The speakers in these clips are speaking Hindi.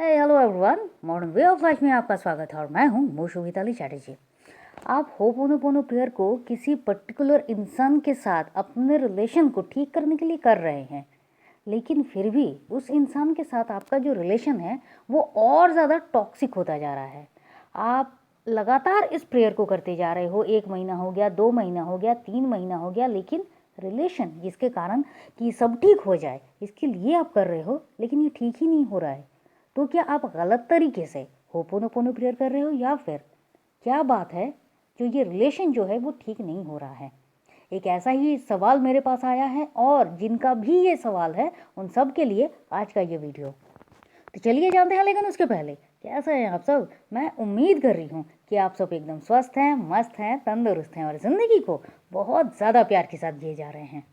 Hello everyone, modern way of life में आपका स्वागत है और मैं हूं मोशु गीताली चैटर्जी। आप होपोनोपोनो प्रेयर को किसी पर्टिकुलर इंसान के साथ अपने रिलेशन को ठीक करने के लिए कर रहे हैं, लेकिन फिर भी उस इंसान के साथ आपका जो रिलेशन है वो और ज़्यादा टॉक्सिक होता जा रहा है। आप लगातार इस प्रेयर को करते जा रहे हो, 1 महीना हो गया, 2 महीना हो गया, 3 महीना हो गया, लेकिन रिलेशन जिसके कारण कि सब ठीक हो जाए इसके लिए आप कर रहे हो, लेकिन ये ठीक ही नहीं हो रहा है। तो क्या आप गलत तरीके से होपोनोपोनो प्रेयर कर रहे हो या फिर क्या बात है जो ये रिलेशन जो है वो ठीक नहीं हो रहा है? एक ऐसा ही सवाल मेरे पास आया है और जिनका भी ये सवाल है उन सब के लिए आज का ये वीडियो। तो चलिए जानते हैं, लेकिन उसके पहले कैसे हैं आप सब? मैं उम्मीद कर रही हूँ कि आप सब एकदम स्वस्थ हैं, मस्त हैं, तंदुरुस्त हैं और ज़िंदगी को बहुत ज़्यादा प्यार के साथ जिए जा रहे हैं।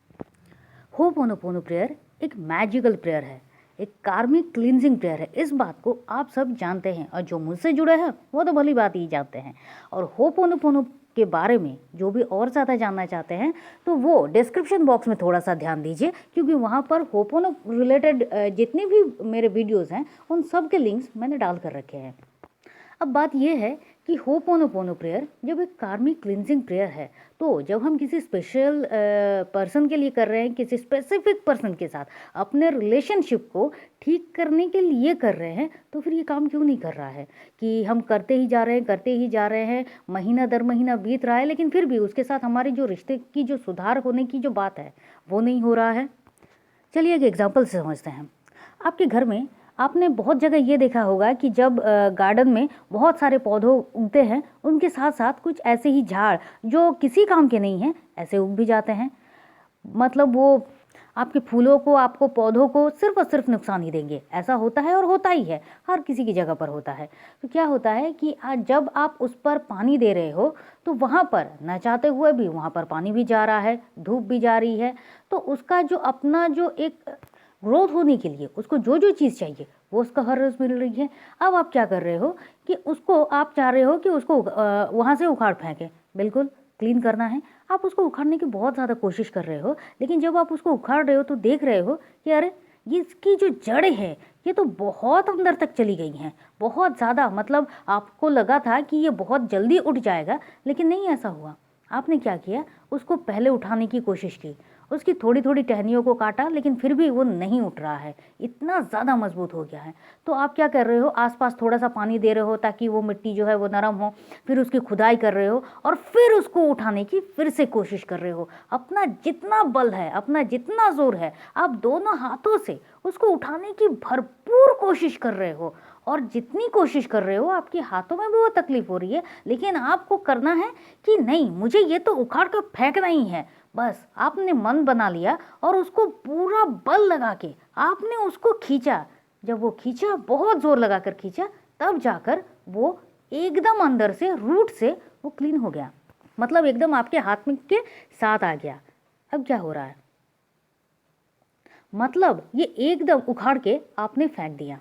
होपोनोपोनो प्रेयर एक मैजिकल प्रेयर है, एक कार्मिक क्लींजिंग प्रेयर है। इस बात को आप सब जानते हैं और जो मुझसे जुड़े हैं वो तो भली बात ही जानते हैं। और होपोनोपोनो के बारे में जो भी और ज़्यादा जानना चाहते हैं तो वो डिस्क्रिप्शन बॉक्स में थोड़ा सा ध्यान दीजिए, क्योंकि वहाँ पर होपोनो रिलेटेड जितने भी मेरे वीडियोज़ हैं उन सब के लिंक्स मैंने डाल कर रखे हैं। अब बात यह है कि होपोनोपोनो प्रेयर जब एक कार्मिक क्लिनजिंग प्रेयर है, तो जब हम किसी स्पेशल पर्सन के लिए कर रहे हैं, किसी स्पेसिफिक पर्सन के साथ अपने रिलेशनशिप को ठीक करने के लिए कर रहे हैं, तो फिर ये काम क्यों नहीं कर रहा है कि हम करते ही जा रहे हैं, महीना दर महीना बीत रहा है, लेकिन फिर भी उसके साथ हमारी जो रिश्ते की जो सुधार होने की जो बात है वो नहीं हो रहा है। चलिए एक एग्जाम्पल से समझते हैं। आपके घर में आपने बहुत जगह ये देखा होगा कि जब गार्डन में बहुत सारे पौधे उगते हैं, उनके साथ साथ कुछ ऐसे ही झाड़ जो किसी काम के नहीं हैं ऐसे उग भी जाते हैं। मतलब वो आपके फूलों को, आपको पौधों को सिर्फ और सिर्फ नुकसान ही देंगे। ऐसा होता है और होता ही है, हर किसी की जगह पर होता है। तो क्या होता है कि आज जब आप उस पर पानी दे रहे हो तो वहाँ पर न चाहते हुए भी वहाँ पर पानी भी जा रहा है, धूप भी जा रही है, तो उसका जो अपना जो एक ग्रोथ होने के लिए उसको जो जो चीज़ चाहिए वो उसका हर रोज़ मिल रही है। अब आप क्या कर रहे हो कि उसको आप चाह रहे हो कि उसको वहाँ से उखाड़ फेंकें, बिल्कुल क्लीन करना है। आप उसको उखाड़ने की बहुत ज़्यादा कोशिश कर रहे हो, लेकिन जब आप उसको उखाड़ रहे हो तो देख रहे हो कि अरे ये इसकी जो जड़ें हैं ये तो बहुत अंदर तक चली गई हैं, बहुत ज़्यादा। मतलब आपको लगा था कि ये बहुत जल्दी उठ जाएगा, लेकिन नहीं ऐसा हुआ। आपने क्या किया, उसको पहले उठाने की कोशिश की, उसकी थोड़ी थोड़ी टहनियों को काटा, लेकिन फिर भी वो नहीं उठ रहा है, इतना ज़्यादा मजबूत हो गया है। तो आप क्या कर रहे हो, आसपास थोड़ा सा पानी दे रहे हो ताकि वो मिट्टी जो है वो नरम हो, फिर उसकी खुदाई कर रहे हो और फिर उसको उठाने की फिर से कोशिश कर रहे हो। अपना जितना बल है, अपना जितना जोर है, आप दोनों हाथों से उसको उठाने की भरपूर कोशिश कर रहे हो। और जितनी कोशिश कर रहे हो आपके हाथों में भी वो तकलीफ हो रही है, लेकिन आपको करना है कि नहीं, मुझे ये तो उखाड़ कर फेंकना ही है। बस आपने मन बना लिया और उसको पूरा बल लगा के आपने उसको खींचा। जब वो खींचा, बहुत जोर लगा कर खींचा, तब जाकर वो एकदम अंदर से, रूट से वो क्लीन हो गया। मतलब एकदम आपके हाथ में के साथ आ गया। अब क्या हो रहा है, मतलब ये एकदम उखाड़ के आपने फेंक दिया।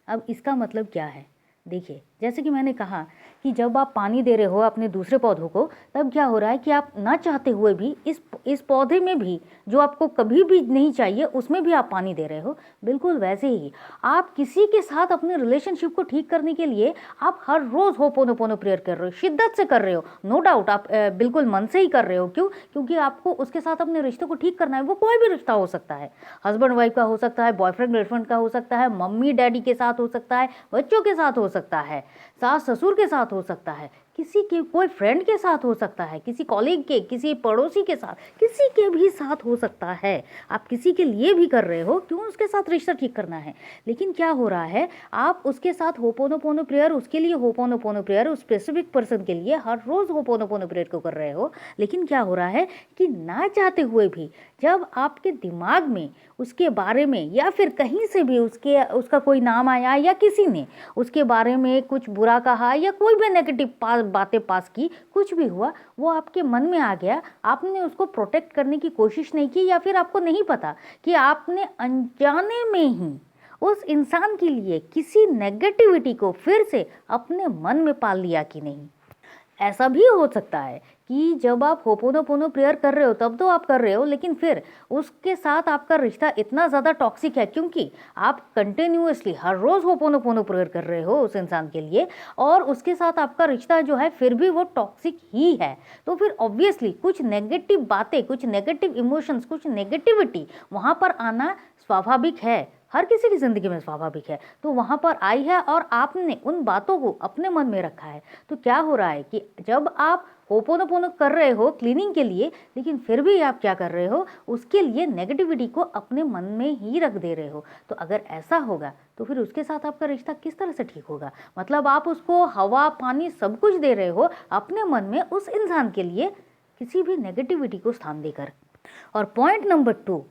अब इसका मतलब क्या है, देखिए, जैसे कि मैंने कहा कि जब आप पानी दे रहे हो अपने दूसरे पौधों को, तब क्या हो रहा है कि आप ना चाहते हुए भी इस पौधे में भी जो आपको कभी भी नहीं चाहिए उसमें भी आप पानी दे रहे हो। बिल्कुल वैसे ही आप किसी के साथ अपने रिलेशनशिप को ठीक करने के लिए आप हर रोज़ होपोनोपोनो प्रेयर कर रहे हो, शिद्दत से कर रहे हो, नो डाउट आप बिल्कुल मन से ही कर रहे हो। क्यों? क्योंकि आपको उसके साथ अपने रिश्ते को ठीक करना है। वो कोई भी रिश्ता हो सकता है, हस्बैंड वाइफ का हो सकता है, बॉयफ्रेंड गर्लफ्रेंड का हो सकता है, मम्मी डैडी के साथ हो सकता है, बच्चों के साथ हो सकता है, सास ससुर के साथ हो सकता है, किसी के कोई फ्रेंड के साथ हो सकता है, किसी कॉलीग के, किसी पड़ोसी के साथ, किसी के भी साथ हो सकता है। आप किसी के लिए भी कर रहे हो, क्यों? उसके साथ रिश्ता ठीक करना है। लेकिन क्या हो रहा है, आप उसके साथ होपोनोपोनो प्रेयर, उसके लिए होपोनोपोनो प्रेयर, उस स्पेसिफिक पर्सन के लिए हर रोज़ होपोनोपोनो प्रेयर को कर रहे हो। लेकिन क्या हो रहा है कि ना चाहते हुए भी जब आपके दिमाग में उसके बारे में या फिर कहीं से भी उसका कोई नाम आया या किसी ने उसके बारे में कुछ बुरा कहा या कोई भी नेगेटिव बातें पास की, कुछ भी हुआ, वो आपके मन में आ गया। आपने उसको प्रोटेक्ट करने की कोशिश नहीं की, या फिर आपको नहीं पता कि आपने अनजाने में ही उस इंसान के लिए किसी नेगेटिविटी को फिर से अपने मन में पाल लिया कि नहीं। ऐसा भी हो सकता है कि जब आप होपोनोपोनो प्रेयर कर रहे हो तब तो आप कर रहे हो, लेकिन फिर उसके साथ आपका रिश्ता इतना ज़्यादा टॉक्सिक है क्योंकि आप कंटिन्यूअसली हर रोज़ होपोनोपोनो प्रेयर कर रहे हो उस इंसान के लिए, और उसके साथ आपका रिश्ता जो है फिर भी वो टॉक्सिक ही है। तो फिर ऑब्वियसली कुछ नेगेटिव बातें, कुछ नेगेटिव इमोशंस, कुछ नेगेटिविटी वहाँ पर आना स्वाभाविक है, हर किसी की ज़िंदगी में स्वाभाविक है। तो वहाँ पर आई है और आपने उन बातों को अपने मन में रखा है। तो क्या हो रहा है कि जब आप होपोनोपोनो कर रहे हो क्लीनिंग के लिए, लेकिन फिर भी आप क्या कर रहे हो, उसके लिए नेगेटिविटी को अपने मन में ही रख दे रहे हो। तो अगर ऐसा होगा तो फिर उसके साथ आपका रिश्ता किस तरह से ठीक होगा? मतलब आप उसको हवा पानी सब कुछ दे रहे हो अपने मन में उस इंसान के लिए, किसी भी नेगेटिविटी को स्थान देकर। और पॉइंट नंबर 2,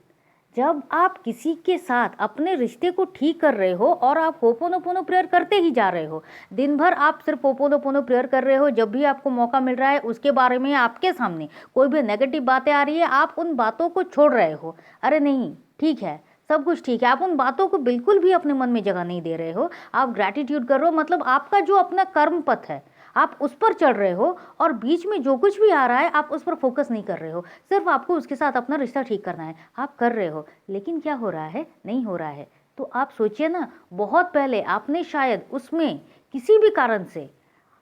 जब आप किसी के साथ अपने रिश्ते को ठीक कर रहे हो और आप होपोनोपोनो प्रेयर करते ही जा रहे हो, दिन भर आप सिर्फ होपोनोपोनो प्रेयर कर रहे हो, जब भी आपको मौका मिल रहा है उसके बारे में आपके सामने कोई भी नेगेटिव बातें आ रही है आप उन बातों को छोड़ रहे हो, अरे नहीं ठीक है सब कुछ ठीक है, आप उन बातों को बिल्कुल भी अपने मन में जगह नहीं दे रहे हो, आप ग्रैटिट्यूड कर रहे हो, मतलब आपका जो अपना कर्म पथ है आप उस पर चढ़ रहे हो और बीच में जो कुछ भी आ रहा है आप उस पर फोकस नहीं कर रहे हो, सिर्फ आपको उसके साथ अपना रिश्ता ठीक करना है, आप कर रहे हो, लेकिन क्या हो रहा है, नहीं हो रहा है। तो आप सोचिए ना, बहुत पहले आपने शायद उसमें किसी भी कारण से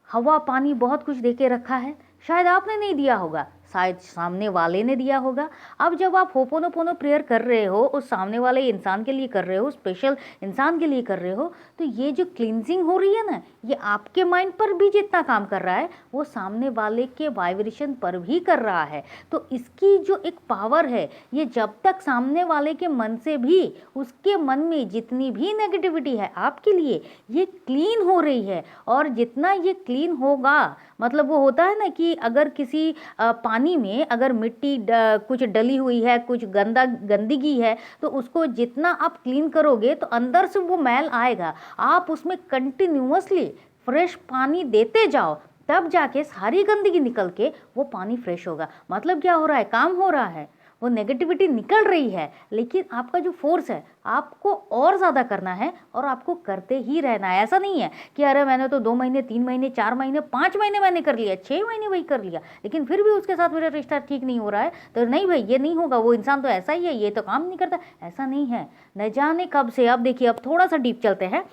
हवा पानी बहुत कुछ दे के रखा है, शायद आपने नहीं दिया होगा, शायद सामने वाले ने दिया होगा। अब जब आप होपोनोपोनो प्रेयर कर रहे हो, उस सामने वाले इंसान के लिए कर रहे हो, स्पेशल इंसान के लिए कर रहे हो, तो ये जो क्लींजिंग हो रही है ना, ये आपके माइंड पर भी जितना काम कर रहा है वो सामने वाले के वाइब्रेशन पर भी कर रहा है। तो इसकी जो एक पावर है, ये जब तक सामने वाले के मन से भी, उसके मन में जितनी भी नेगेटिविटी है आपके लिए, ये क्लीन हो रही है। और जितना ये क्लीन होगा, मतलब वो होता है ना कि अगर किसी पानी में अगर मिट्टी कुछ डली हुई है, कुछ गंदगी है, तो उसको जितना आप क्लीन करोगे तो अंदर से वो मैल आएगा। आप उसमें कंटिन्यूअसली फ्रेश पानी देते जाओ, तब जाके सारी गंदगी निकल के वो पानी फ्रेश होगा। मतलब क्या हो रहा है, काम हो रहा है, वो नेगेटिविटी निकल रही है, लेकिन आपका जो फोर्स है आपको और ज़्यादा करना है और आपको करते ही रहना है। ऐसा नहीं है कि अरे मैंने तो 2 महीने 3 महीने 4 महीने 5 महीने मैंने कर लिया, 6 महीने वही कर लिया, लेकिन फिर भी उसके साथ मेरा रिश्ता ठीक नहीं हो रहा है, तो नहीं भाई ये नहीं होगा, वो इंसान तो ऐसा ही है, ये तो काम नहीं करता। ऐसा नहीं है। न जाने कब से, अब देखिए अब थोड़ा सा डीप चलते हैं,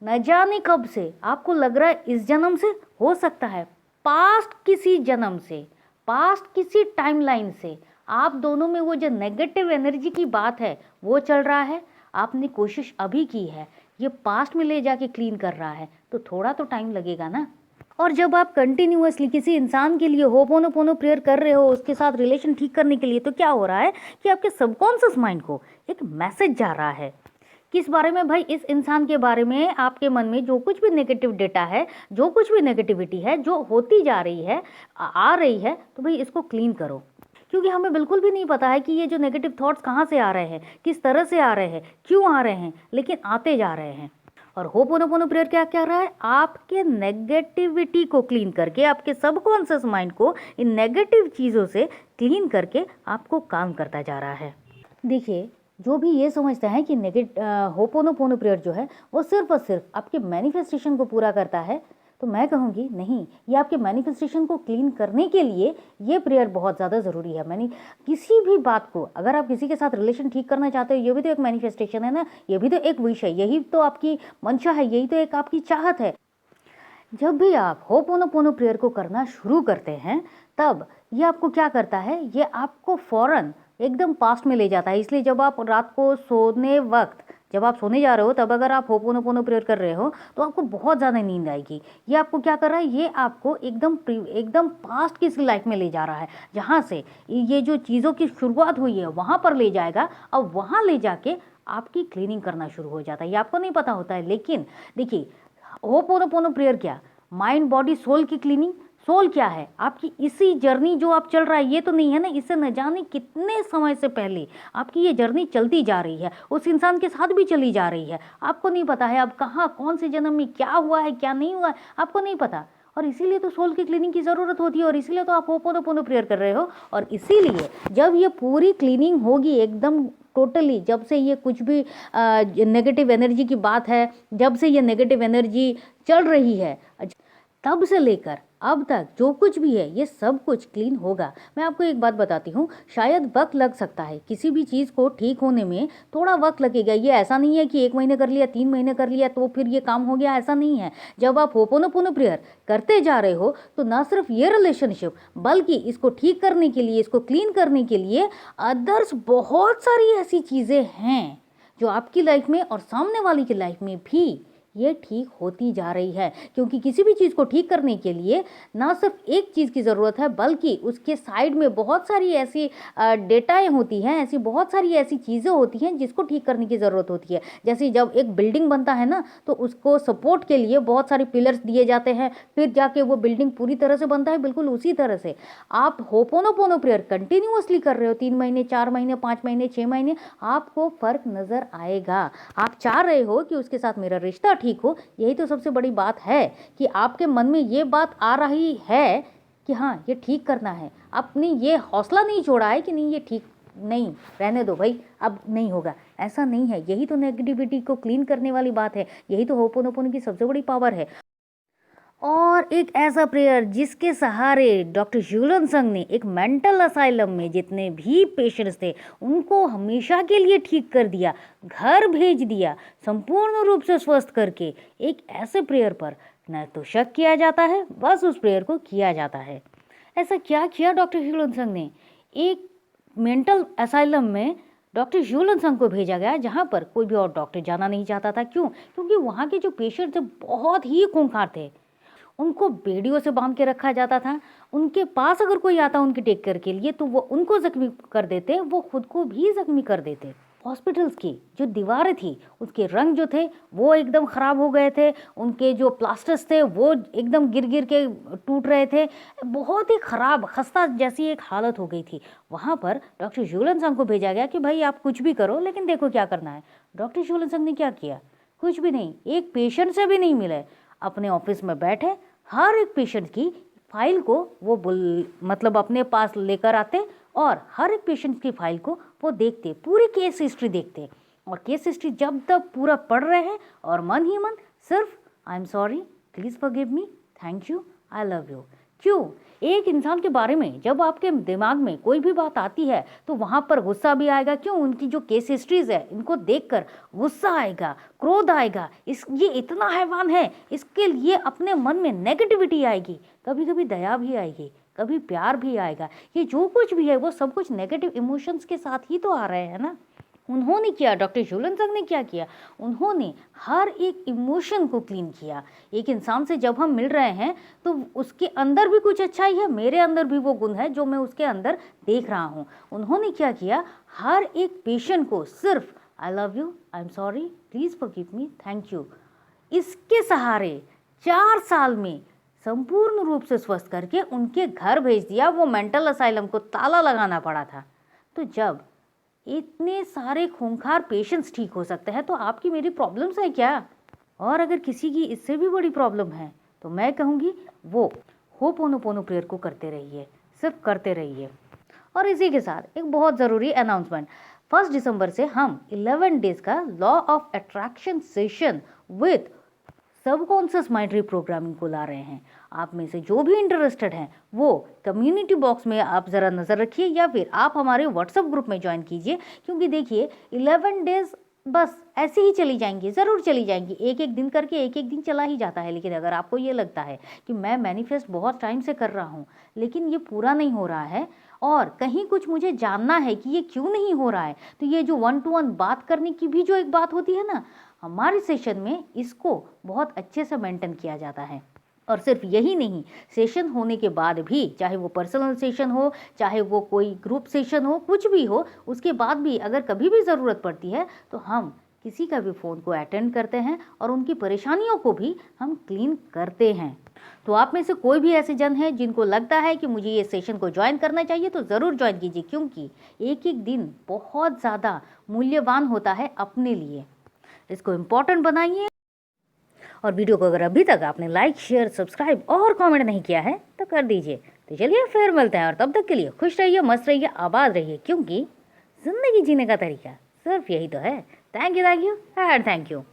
न जाने कब से आपको लग रहा है इस जन्म से, हो सकता है पास्ट किसी जन्म से, पास्ट किसी टाइमलाइन से आप दोनों में वो जो नेगेटिव एनर्जी की बात है वो चल रहा है। आपने कोशिश अभी की है, ये पास्ट में ले जाके क्लीन कर रहा है, तो थोड़ा तो टाइम लगेगा ना। और जब आप कंटिन्यूअसली किसी इंसान के लिए होपोनोपोनो प्रेयर कर रहे हो, उसके साथ रिलेशन ठीक करने के लिए, तो क्या हो रहा है कि आपके सबकॉन्शियस माइंड को एक मैसेज जा रहा है। किस बारे में भाई? इस इंसान के बारे में आपके मन में जो कुछ भी नेगेटिव डेटा है, जो कुछ भी नेगेटिविटी है जो होती जा रही है, आ रही है, तो भाई इसको क्लीन करो। क्योंकि हमें बिल्कुल भी नहीं पता है कि ये जो नेगेटिव थॉट्स कहाँ से आ रहे हैं, किस तरह से आ रहे हैं, क्यों आ रहे हैं, लेकिन आते जा रहे हैं। और होपोनोपोनो प्रेयर क्या क्या रहा है, आपके नेगेटिविटी को क्लीन करके, आपके सबकॉन्शियस माइंड को इन नेगेटिव चीज़ों से क्लीन करके आपको काम करता जा रहा है। देखिए, जो भी ये समझता है कि होपोनोपोनो प्रेयर जो है वो सिर्फ और सिर्फ आपके मैनिफेस्टेशन को पूरा करता है, तो मैं कहूँगी नहीं, ये आपके मैनिफेस्टेशन को क्लीन करने के लिए ये प्रेयर बहुत ज़्यादा ज़रूरी है। किसी भी बात को, अगर आप किसी के साथ रिलेशन ठीक करना चाहते हो, ये भी तो एक मैनिफेस्टेशन है ना, ये भी तो एक विश है, यही तो आपकी मंशा है, यही तो एक आपकी चाहत है। जब भी आप होपोनोपोनो प्रेयर को करना शुरू करते हैं, तब ये आपको क्या करता है, ये आपको फ़ौरन एकदम पास्ट में ले जाता है। इसलिए जब आप रात को सोने वक्त, जब आप सोने जा रहे हो, तब अगर आप होपोनोपोनो प्रेयर कर रहे हो तो आपको बहुत ज़्यादा नींद आएगी। ये आपको क्या कर रहा है, ये आपको एकदम पास्ट की लाइफ में ले जा रहा है, जहाँ से ये जो चीज़ों की शुरुआत हुई है वहाँ पर ले जाएगा, और वहाँ ले जाके आपकी क्लीनिंग करना शुरू हो जाता है। ये आपको नहीं पता होता है, लेकिन देखिए होपोनोपोनो प्रेयर क्या, माइंड बॉडी सोल की क्लीनिंग। सोल क्या है, आपकी इसी जर्नी जो आप चल रहा है, ये तो नहीं है ना, इससे न जाने कितने समय से पहले आपकी ये जर्नी चलती जा रही है, उस इंसान के साथ भी चली जा रही है। आपको नहीं पता है अब कहाँ, कौन से जन्म में क्या हुआ है, क्या नहीं हुआ है, आपको नहीं पता। और इसीलिए तो सोल की क्लीनिंग की ज़रूरत होती है, और इसीलिए तो आप होपोनोपोनो प्रेयर कर रहे हो। और इसीलिए जब ये पूरी क्लीनिंग होगी एकदम टोटली, जब से ये कुछ भी नेगेटिव एनर्जी की बात है, जब से ये नेगेटिव एनर्जी चल रही है, तब से लेकर अब तक जो कुछ भी है ये सब कुछ क्लीन होगा। मैं आपको एक बात बताती हूँ, शायद वक्त लग सकता है, किसी भी चीज़ को ठीक होने में थोड़ा वक्त लगेगा। ये ऐसा नहीं है कि 1 महीने कर लिया, 3 महीने कर लिया तो फिर ये काम हो गया, ऐसा नहीं है। जब आप होपोनोपोनो प्रेयर करते जा रहे हो तो ना सिर्फ ये रिलेशनशिप, बल्कि इसको ठीक करने के लिए, इसको क्लीन करने के लिए अदर्स बहुत सारी ऐसी चीज़ें हैं जो आपकी लाइफ में और सामने वाली की लाइफ में भी ये ठीक होती जा रही है। क्योंकि किसी भी चीज़ को ठीक करने के लिए ना सिर्फ एक चीज़ की ज़रूरत है, बल्कि उसके साइड में बहुत सारी ऐसी डेटाएं होती हैं, ऐसी बहुत सारी ऐसी चीज़ें होती हैं जिसको ठीक करने की ज़रूरत होती है। जैसे जब एक बिल्डिंग बनता है ना, तो उसको सपोर्ट के लिए बहुत सारे पिलर्स दिए जाते हैं, फिर जाके वो बिल्डिंग पूरी तरह से बनता है। बिल्कुल उसी तरह से आप होपोनोपोनो प्रेयर कंटिन्यूअसली कर रहे हो, 3 महीने, 4 महीने, 5 महीने, 6 महीने, आपको फ़र्क नज़र आएगा। आप चाह रहे हो कि उसके साथ मेरा रिश्ता ठीक हो, यही तो सबसे बड़ी बात है कि आपके मन में ये बात आ रही है कि हाँ ये ठीक करना है। आपने ये हौसला नहीं छोड़ा है कि नहीं ये ठीक नहीं, रहने दो भाई, अब नहीं होगा, ऐसा नहीं है। यही तो नेगेटिविटी को क्लीन करने वाली बात है, यही तो होपोनोपोनो की सबसे बड़ी पावर है। और एक ऐसा प्रेयर जिसके सहारे डॉक्टर ह्यूलन संग ने एक मेंटल असाइलम में जितने भी पेशेंट्स थे उनको हमेशा के लिए ठीक कर दिया, घर भेज दिया, संपूर्ण रूप से स्वस्थ करके। एक ऐसे प्रेयर पर न तो शक किया जाता है, बस उस प्रेयर को किया जाता है। ऐसा क्या किया डॉक्टर ह्यूलन संग ने? एक मेंटल असाइलम में डॉक्टर ह्यूलन संग को भेजा गया जहाँ पर कोई भी और डॉक्टर जाना नहीं चाहता था। क्यों? क्योंकि वहाँ के जो पेशेंट थे बहुत ही खूंखार थे, उनको बेड़ियों से बांध के रखा जाता था। उनके पास अगर कोई आता उनकी टेक केयर के लिए तो वो उनको जख्मी कर देते, वो खुद को भी जख्मी कर देते। हॉस्पिटल्स की जो दीवारें थी उसके रंग जो थे वो एकदम ख़राब हो गए थे, उनके जो प्लास्टर्स थे वो एकदम गिर गिर के टूट रहे थे, बहुत ही ख़राब खस्ता जैसी एक हालत हो गई थी। वहाँ पर डॉक्टर ह्यूलन संग को भेजा गया कि भाई आप कुछ भी करो लेकिन देखो क्या करना है। डॉक्टर ह्यूलन संग ने क्या किया? कुछ भी नहीं, एक पेशेंट से भी नहीं मिले, अपने ऑफिस में बैठे हर एक पेशेंट की फाइल को वो मतलब अपने पास लेकर आते और हर एक पेशेंट की फाइल को वो देखते, पूरी केस हिस्ट्री देखते। और केस हिस्ट्री जब तक पूरा पढ़ रहे हैं और मन ही मन सिर्फ I am sorry, please forgive me, thank you, I love you. क्यों? एक इंसान के बारे में जब आपके दिमाग में कोई भी बात आती है तो वहाँ पर गुस्सा भी आएगा। क्यों? उनकी जो केस हिस्ट्रीज है इनको देखकर गुस्सा आएगा, क्रोध आएगा, ये इतना हैवान है, इसके लिए अपने मन में नेगेटिविटी आएगी, कभी कभी दया भी आएगी, कभी प्यार भी आएगा। ये जो कुछ भी है वो सब कुछ नेगेटिव इमोशंस के साथ ही तो आ रहे हैं ना। उन्होंने किया, डॉक्टर ह्यूलन संग ने क्या किया? उन्होंने हर एक इमोशन को क्लीन किया। एक इंसान से जब हम मिल रहे हैं तो उसके अंदर भी कुछ अच्छाई है, मेरे अंदर भी वो गुण है जो मैं उसके अंदर देख रहा हूँ। उन्होंने क्या किया? हर एक पेशेंट को सिर्फ I love you, I am sorry, please forgive me, thank you, इसके सहारे 4 साल में संपूर्ण रूप से स्वस्थ करके उनके घर भेज दिया। वो मेंटल असाइलम को ताला लगाना पड़ा था। तो जब इतने सारे खूंखार पेशेंट्स ठीक हो सकते हैं तो आपकी मेरी प्रॉब्लम्स है क्या? और अगर किसी की इससे भी बड़ी प्रॉब्लम है तो मैं कहूँगी वो होपोनोपोनो प्रेयर को करते रहिए, सिर्फ करते रहिए। और इसी के साथ एक बहुत ज़रूरी अनाउंसमेंट, 1 दिसंबर से हम 11 डेज का law of attraction session with subconscious mind reprogramming को ला रहे हैं। आप में से जो भी इंटरेस्टेड हैं वो कम्युनिटी बॉक्स में आप ज़रा नज़र रखिए या फिर आप हमारे व्हाट्सएप ग्रुप में ज्वाइन कीजिए। क्योंकि देखिए 11 डेज बस ऐसे ही चली जाएंगी, ज़रूर चली जाएंगी, एक एक दिन करके एक एक दिन चला ही जाता है। लेकिन अगर आपको ये लगता है कि मैं मैनिफेस्ट बहुत टाइम से कर रहा हूँ लेकिन ये पूरा नहीं हो रहा है और कहीं कुछ मुझे जानना है कि ये क्यों नहीं हो रहा है, तो ये जो 1 to 1 बात करने की भी जो एक बात होती है ना, हमारे सेशन में इसको बहुत अच्छे से मेंटेन किया जाता है। और सिर्फ यही नहीं, सेशन होने के बाद भी, चाहे वो पर्सनल सेशन हो, चाहे वो कोई ग्रुप सेशन हो, कुछ भी हो, उसके बाद भी अगर कभी भी ज़रूरत पड़ती है तो हम किसी का भी फ़ोन को अटेंड करते हैं और उनकी परेशानियों को भी हम क्लीन करते हैं। तो आप में से कोई भी ऐसे जन है जिनको लगता है कि मुझे ये सेशन को ज्वाइन करना चाहिए तो ज़रूर ज्वाइन कीजिए, क्योंकि एक एक दिन बहुत ज़्यादा मूल्यवान होता है अपने लिए। इसको इम्पोर्टेंट बनाइए। और वीडियो को अगर अभी तक आपने लाइक, शेयर, सब्सक्राइब और कमेंट नहीं किया है तो कर दीजिए। तो चलिए फिर मिलते हैं और तब तक के लिए खुश रहिए, मस्त रहिए, आबाद रहिए, क्योंकि ज़िंदगी जीने का तरीका सिर्फ यही तो है। Thank you and thank you.